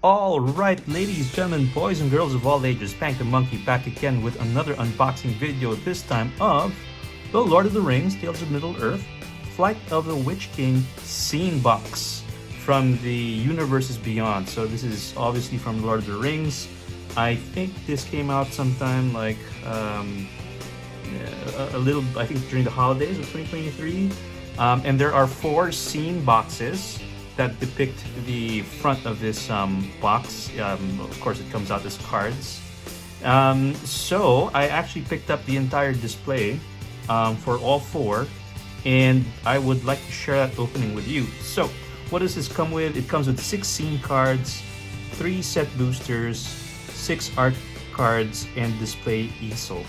All right, ladies, gentlemen, boys and girls of all ages, Pank the Monkey back again with another unboxing video, this time of The Lord of the Rings, Tales of Middle-earth, Flight of the Witch King scene box from the Universes Beyond. So this is obviously from Lord of the Rings. I think this came out sometime like a little, I think during the holidays of 2023. And there are 4 scene boxes that depict the front of this box. Of course, it comes out as cards. So I actually picked up the entire display for all 4, and I would like to share that opening with you. So what does this come with? It comes with 6 scene cards, 3 set boosters, 6 art cards, and display easel.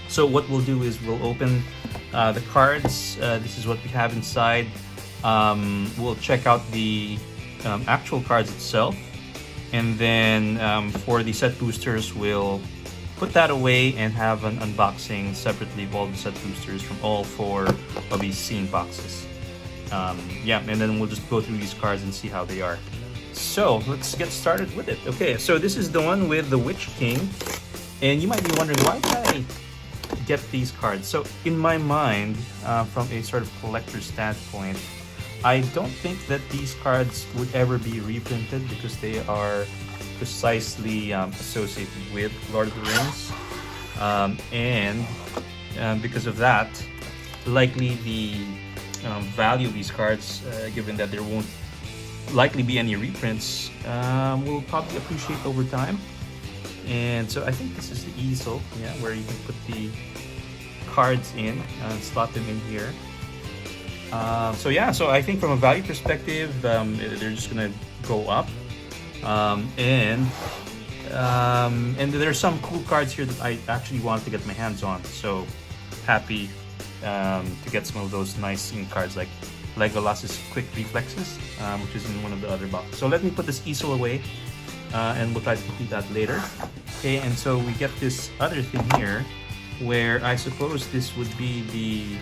So what we'll do is we'll open the cards. This is what we have inside. We'll check out the actual cards itself, and then for the set boosters we'll put that away and have an unboxing separately of all the set boosters from all 4 of these scene boxes. Yeah, and then we'll just go through these cards and see how they are. So let's get started with it. Okay, so this is the one with the Witch King, and you might be wondering, why did I get these cards? So in my mind, from a sort of collector standpoint, I don't think that these cards would ever be reprinted because they are precisely associated with Lord of the Rings, and because of that, likely the value of these cards, given that there won't likely be any reprints, will probably appreciate over time. And so I think this is the easel, yeah, where you can put the cards in and slot them in here. So yeah, so I think from a value perspective, they're just gonna go up, and there's some cool cards here that I actually wanted to get my hands on. So happy to get some of those nice scene cards like Legolas's quick reflexes, which is in one of the other boxes. So let me put this easel away, and we'll try to complete that later. Okay, and so we get this other thing here, where I suppose this would be the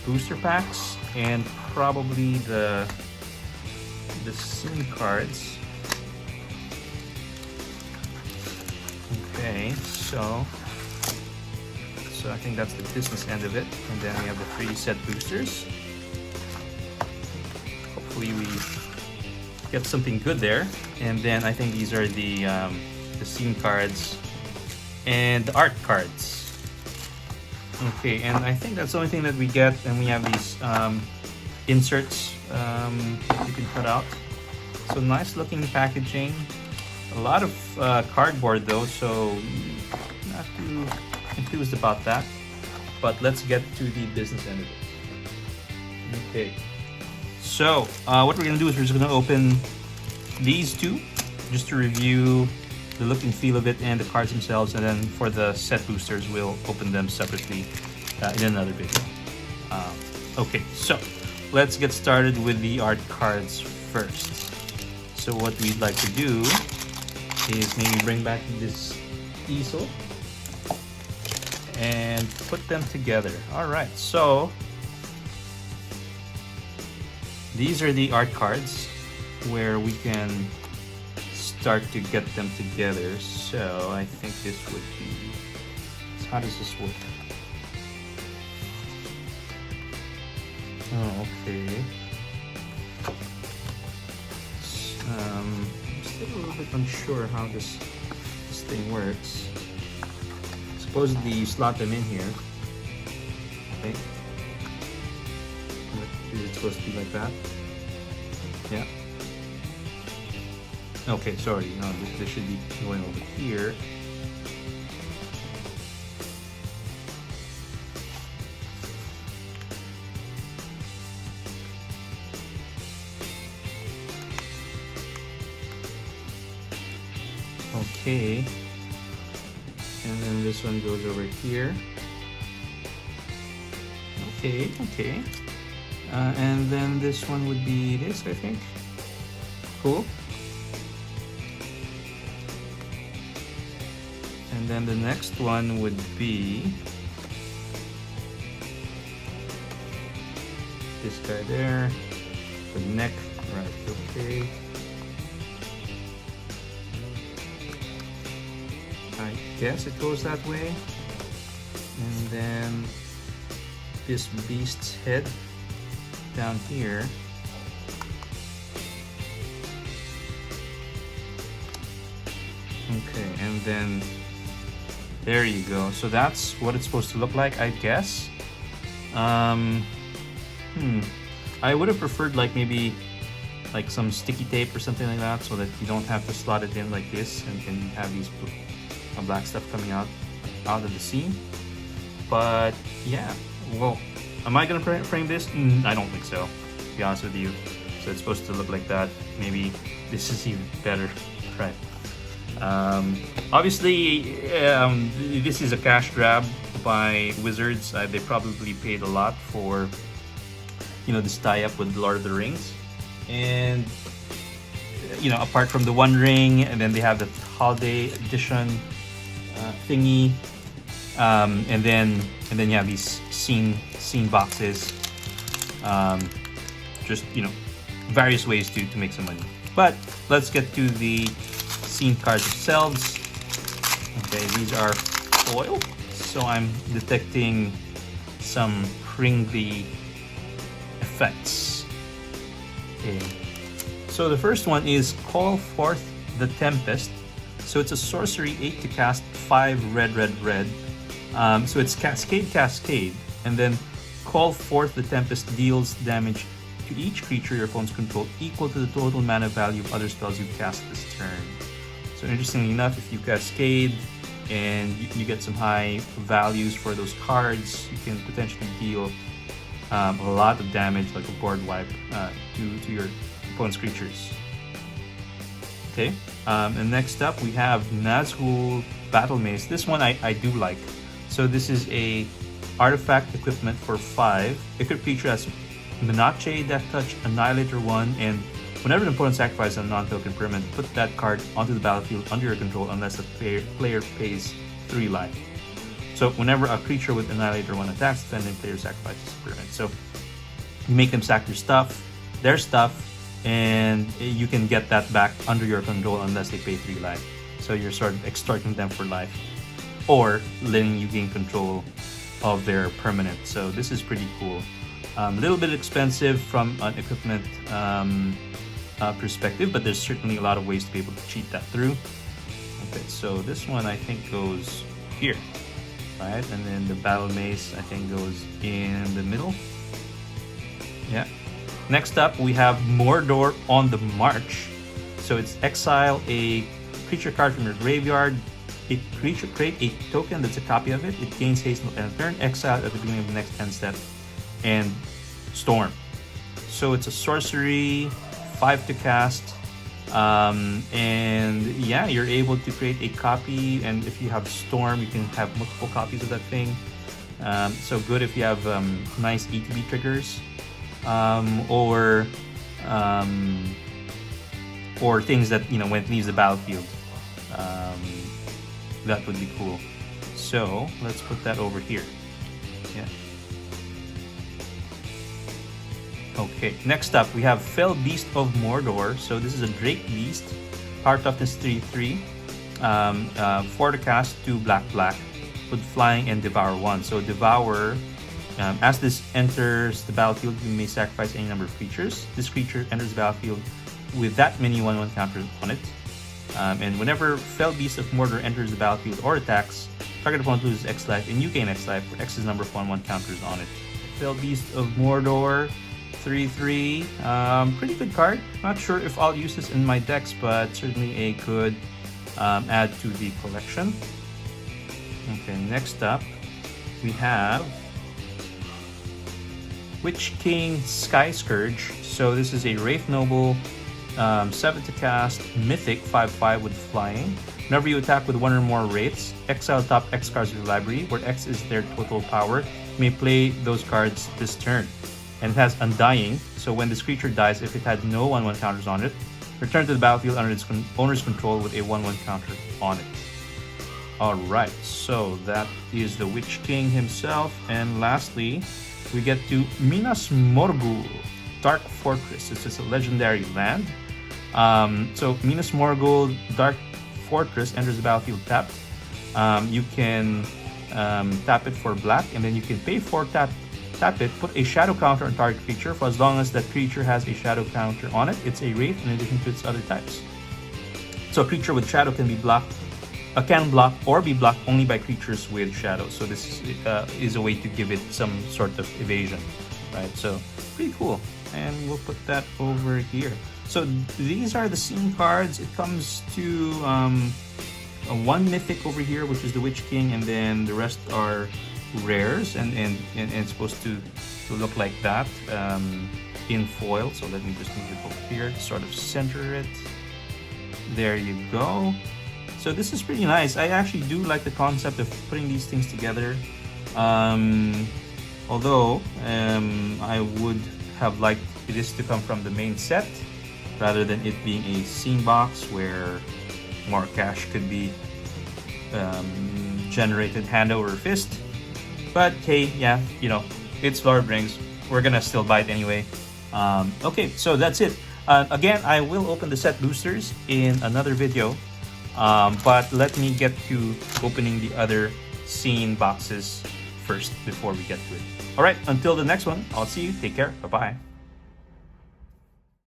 booster packs and probably the scene cards. Okay, so I think that's the business end of it, and then we have the 3 set boosters. Hopefully we get something good there, and then I think these are the scene cards and the art cards. Okay, and I think that's the only thing that we get, and we have these inserts you can cut out. So nice looking packaging. A lot of cardboard though, so not too enthused about that. But let's get to the business end of it. Okay, so what we're gonna do is we're just gonna open these 2 just to review the look and feel of it and the cards themselves, and then for the set boosters we'll open them separately in another video. Okay, so let's get started with the art cards first. So what we'd like to do is maybe bring back this easel and put them together. All right, so these are the art cards where we can start to get them together. So I think this would be, how does this work? Oh, okay. I'm still a little bit unsure how this thing works. Supposedly you slot them in here. Okay. Is it supposed to be like that? Yeah. Okay, sorry, no, this should be going over here. Okay. And then this one goes over here. Okay, okay. And then this one would be this, I think. Cool. And then the next one would be this guy there, the neck, right, okay. guess it goes that way. And then this beast's head down here. Okay, and then there you go. So that's what it's supposed to look like, I guess. I would have preferred like maybe like some sticky tape or something like that, so that you don't have to slot it in like this and can have these black stuff coming out of the seam. But yeah, well, am I gonna frame this? I don't think so, to be honest with you. So it's supposed to look like that. Maybe this is even better, right? Obviously, this is a cash grab by Wizards. They probably paid a lot for, you know, this tie-up with Lord of the Rings. And, you know, apart from the One Ring, and then they have the Holiday Edition thingy, and then you have these scene boxes. Just, you know, various ways to make some money. But let's get to the scene cards themselves. Okay, these are foil, so I'm detecting some Pringly effects. Okay, so the first one is Call Forth the Tempest. So it's a sorcery, 8 to cast, 5 red. So it's Cascade, and then Call Forth the Tempest deals damage to each creature your opponents control equal to the total mana value of other spells you cast this turn. So interestingly enough, if you Cascade and you get some high values for those cards, you can potentially deal a lot of damage, like a board wipe, to your opponent's creatures. Okay, and next up we have Nazgul Battle Mace. This one I do like. So this is a artifact equipment for 5. Equip creature has Menache, Death Touch, Annihilator 1, and whenever an opponent sacrifices a non-token permanent, put that card onto the battlefield under your control unless the player pays 3 life. So whenever a creature with Annihilator 1 attacks, defending player sacrifices a permanent. So you make them sack their stuff, and you can get that back under your control unless they pay 3 life. So you're sort of extorting them for life, or letting you gain control of their permanent. So this is pretty cool. A little bit expensive from an equipment perspective, but there's certainly a lot of ways to be able to cheat that through. Okay, so this one I think goes here, right? And then the Battle Mace I think goes in the middle. Yeah. Next up we have Mordor on the March. So it's exile a creature card from your graveyard. A creature, create a token that's a copy of it. It gains haste until end of turn. Exile at the beginning of the next end step, and Storm. So it's a sorcery, 5 to cast, and yeah, you're able to create a copy. And if you have Storm, you can have multiple copies of that thing. So good if you have nice ETB triggers, or things that, you know, when it leaves the battlefield. That would be cool. So let's put that over here. Yeah. Okay, next up we have Fell Beast of Mordor. So this is a Drake Beast, power toughness 3/3, 4 to cast, 2 black with flying and Devour 1. So Devour, as this enters the battlefield, you may sacrifice any number of creatures. This creature enters the battlefield with that many 1/1 counters on it. And whenever Fell Beast of Mordor enters the battlefield or attacks, target opponent loses X life and you gain X life for X's number of 1/1 counters on it. Fell Beast of Mordor, 3/3, pretty good card. Not sure if I'll use this in my decks, but certainly a good add to the collection. Okay, next up we have Witch King Sky Scourge. So this is a Wraith Noble, 7 to cast, mythic, 5/5 with flying. Whenever you attack with 1 or more wraiths, exile top X cards of your library, where X is their total power. You may play those cards this turn. And it has Undying, so when this creature dies, if it had no 1/1 counters on it, return to the battlefield under its owner's control with a 1/1 counter on it. Alright, so that is the Witch King himself. And lastly, we get to Minas Morgul, Dark Fortress. This is a legendary land. So Minas Morgul Dark Fortress enters the battlefield tapped. You can tap it for black, and then you can pay for tap it, put a shadow counter on target creature. For as long as that creature has a shadow counter on it, it's a wraith in addition to its other types. So a creature with shadow can be blocked, can block or be blocked only by creatures with shadow. So this is a way to give it some sort of evasion, right? So pretty cool. And we'll put that over here. So these are the scene cards. It comes to one mythic over here, which is the Witch King, and then the rest are rares, and it's supposed to look like that in foil. So let me just move it over here, sort of center it. There you go. So this is pretty nice. I actually do like the concept of putting these things together. Although I would have liked this to come from the main set rather than it being a scene box where more cash could be generated hand over fist. But hey, yeah, you know, it's Lord of the Rings. We're gonna still buy it anyway. Okay, so that's it. Again, I will open the set boosters in another video, but let me get to opening the other scene boxes first before we get to it. All right, until the next one, I'll see you. Take care. Bye-bye.